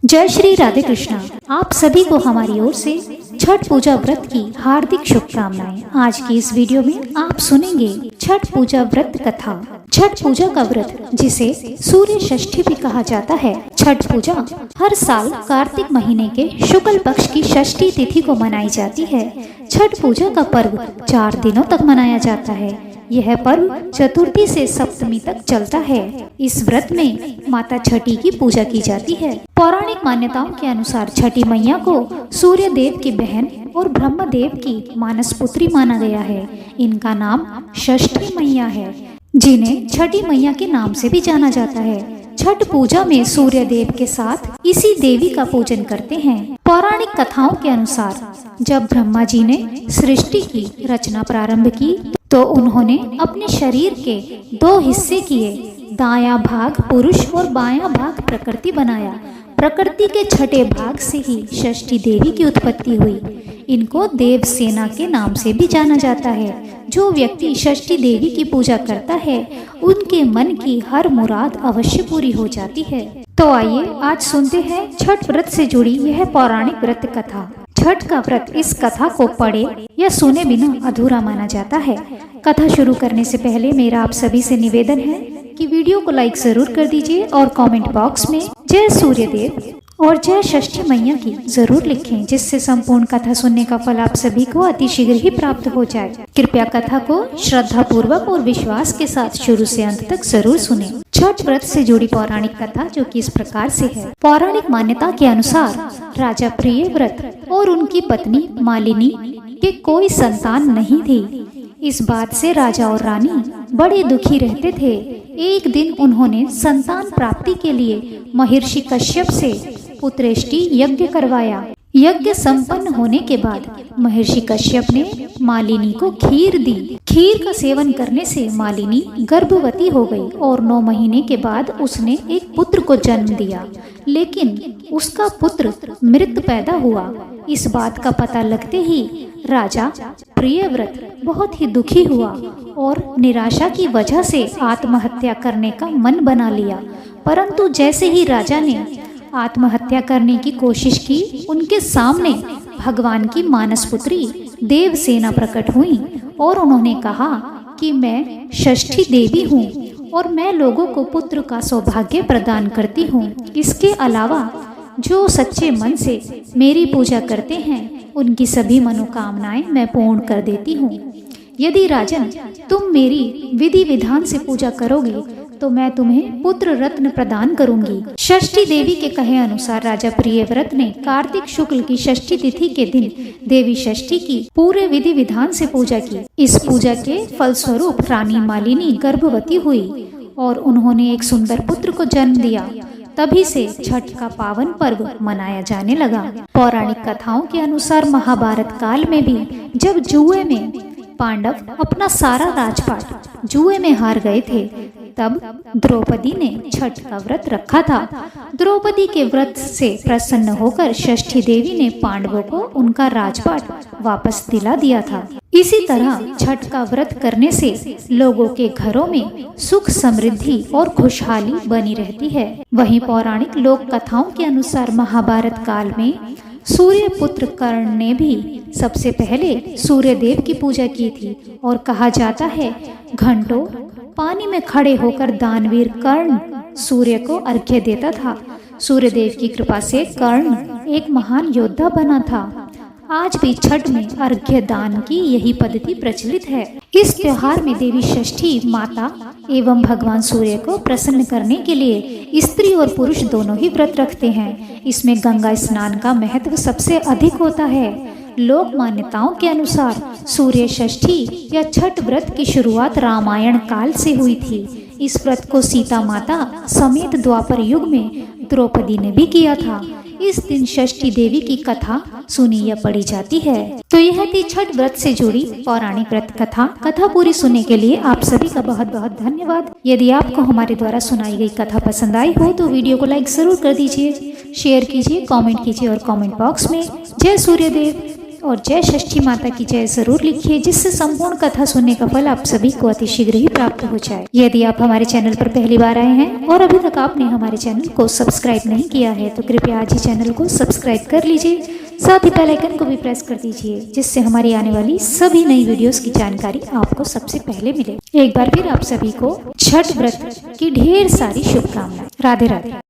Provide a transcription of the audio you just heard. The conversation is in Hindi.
जय श्री राधे कृष्णा। आप सभी को हमारी ओर से छठ पूजा व्रत की हार्दिक शुभकामनाएं। आज की इस वीडियो में आप सुनेंगे छठ पूजा व्रत कथा। छठ पूजा का व्रत जिसे सूर्य षष्ठी भी कहा जाता है। छठ पूजा हर साल कार्तिक महीने के शुक्ल पक्ष की षष्ठी तिथि को मनाई जाती है। छठ पूजा का पर्व 4 दिनों तक मनाया जाता है। यह पर्व चतुर्थी से सप्तमी तक चलता है। इस व्रत में माता छठी की पूजा की जाती है। पौराणिक मान्यताओं के अनुसार छठी मैया को सूर्य देव की बहन और ब्रह्मदेव की मानस पुत्री माना गया है। इनका नाम षष्ठी मैया है, जिन्हें छठी मैया के नाम से भी जाना जाता है। छठ पूजा में सूर्य देव के साथ इसी देवी का पूजन करते हैं। पौराणिक कथाओं के अनुसार जब ब्रह्मा जी ने सृष्टि की रचना प्रारंभ की तो उन्होंने अपने शरीर के 2 हिस्से किए। दायां भाग पुरुष और बायां भाग प्रकृति बनाया। प्रकृति के छठे भाग से ही षष्ठी देवी की उत्पत्ति हुई। इनको देव सेना के नाम से भी जाना जाता है। जो व्यक्ति षष्ठी देवी की पूजा करता है उनके मन की हर मुराद अवश्य पूरी हो जाती है। तो आइए आज सुनते हैं छठ व्रत से जुड़ी यह पौराणिक व्रत कथा। छठ का व्रत इस कथा को पढ़े या सुने बिना अधूरा माना जाता है। कथा शुरू करने से पहले मेरा आप सभी से निवेदन है कि वीडियो को लाइक जरूर कर दीजिए और कमेंट बॉक्स में जय सूर्यदेव और जय षष्ठी मैया की जरूर लिखें, जिससे संपूर्ण कथा सुनने का फल आप सभी को अतिशीघ्र ही प्राप्त हो जाए। कृपया कथा को श्रद्धा पूर्वक और विश्वास के साथ शुरू से अंत तक जरूर सुनें। छठ व्रत से जुड़ी पौराणिक कथा जो कि इस प्रकार से है। पौराणिक मान्यता के अनुसार राजा प्रियव्रत और उनकी पत्नी मालिनी के कोई संतान नहीं थी। इस बात से राजा और रानी बड़े दुखी रहते थे। एक दिन उन्होंने संतान प्राप्ति के लिए महर्षि कश्यप से पुत्रेष्टि यज्ञ करवाया। यज्ञ संपन्न होने के बाद महर्षि कश्यप ने मालिनी को खीर दी। खीर का सेवन करने से मालिनी गर्भवती हो गई और 9 महीने के बाद उसने एक पुत्र को जन्म दिया, लेकिन उसका पुत्र मृत पैदा हुआ। इस बात का पता लगते ही राजा प्रियव्रत बहुत ही दुखी हुआ और निराशा की वजह से आत्महत्या करने का मन बना लिया। परंतु जैसे ही राजा ने आत्महत्या करने की कोशिश की, उनके सामने भगवान की मानस पुत्री देवसेना प्रकट हुई और उन्होंने कहा कि मैं षष्ठी देवी हूँ और मैं लोगों को पुत्र का सौभाग्य प्रदान करती हूँ। इसके अलावा जो सच्चे मन से मेरी पूजा करते हैं उनकी सभी मनोकामनाएं मैं पूर्ण कर देती हूँ। यदि राजन तुम मेरी विधि विधान से पूजा करोगे तो मैं तुम्हें पुत्र रत्न प्रदान करूंगी। षष्ठी देवी के कहे अनुसार राजा प्रियव्रत ने कार्तिक शुक्ल की षष्ठी तिथि के दिन देवी षष्ठी की पूरे विधि विधान से पूजा की। इस पूजा के फलस्वरूप रानी मालिनी गर्भवती हुई और उन्होंने एक सुंदर पुत्र को जन्म दिया। तभी से छठ का पावन पर्व मनाया जाने लगा। पौराणिक कथाओं के अनुसार महाभारत काल में भी जब जुए में पांडव अपना सारा राजपाट जुए में हार गए थे, तब द्रौपदी ने छठ का व्रत रखा था। द्रौपदी के व्रत से प्रसन्न होकर षष्ठी देवी ने पांडवों को उनका राजपाट वापस दिला दिया था। इसी तरह छठ का व्रत करने से लोगों के घरों में सुख समृद्धि और खुशहाली बनी रहती है। वहीं पौराणिक लोक कथाओं के अनुसार महाभारत काल में सूर्य पुत्र कर्ण ने भी सबसे पहले सूर्य देव की पूजा की थी और कहा जाता है घंटों पानी में खड़े होकर दानवीर कर्ण सूर्य को अर्घ्य देता था। सूर्य देव की कृपा से कर्ण एक महान योद्धा बना था। आज भी छठ में अर्घ्य दान की यही पद्धति प्रचलित है। इस त्योहार में देवी षष्ठी माता एवं भगवान सूर्य को प्रसन्न करने के लिए स्त्री और पुरुष दोनों ही व्रत रखते हैं। इसमें गंगा स्नान का महत्व सबसे अधिक होता है। लोक मान्यताओं के अनुसार सूर्य षष्ठी या छठ व्रत की शुरुआत रामायण काल से हुई थी। इस व्रत को सीता माता समेत द्वापर युग में द्रौपदी ने भी किया था। इस दिन षष्ठी देवी की कथा सुनी या पढ़ी जाती है। तो यह थी छठ व्रत से जुड़ी पौराणिक व्रत कथा। कथा पूरी सुनने के लिए आप सभी का बहुत बहुत धन्यवाद। यदि आपको हमारे द्वारा सुनाई गई कथा पसंद आई हो तो वीडियो को लाइक जरूर कर दीजिए, शेयर कीजिए, कमेंट कीजिए और कमेंट बॉक्स में जय सूर्यदेव और जय षष्ठी माता की जय जरूर लिखिए, जिससे संपूर्ण कथा सुनने का फल आप सभी को अतिशीघ्र ही प्राप्त हो जाए। यदि आप हमारे चैनल पर पहली बार आए हैं और अभी तक आपने हमारे चैनल को सब्सक्राइब नहीं किया है तो कृपया आज ही चैनल को सब्सक्राइब कर लीजिए, साथ ही बेल आइकन को भी प्रेस कर दीजिए, जिससे हमारी आने वाली सभी नई वीडियोस की जानकारी आपको सबसे पहले मिले। एक बार फिर आप सभी को छठ व्रत की ढेर सारी शुभकामनाएं। राधे राधे।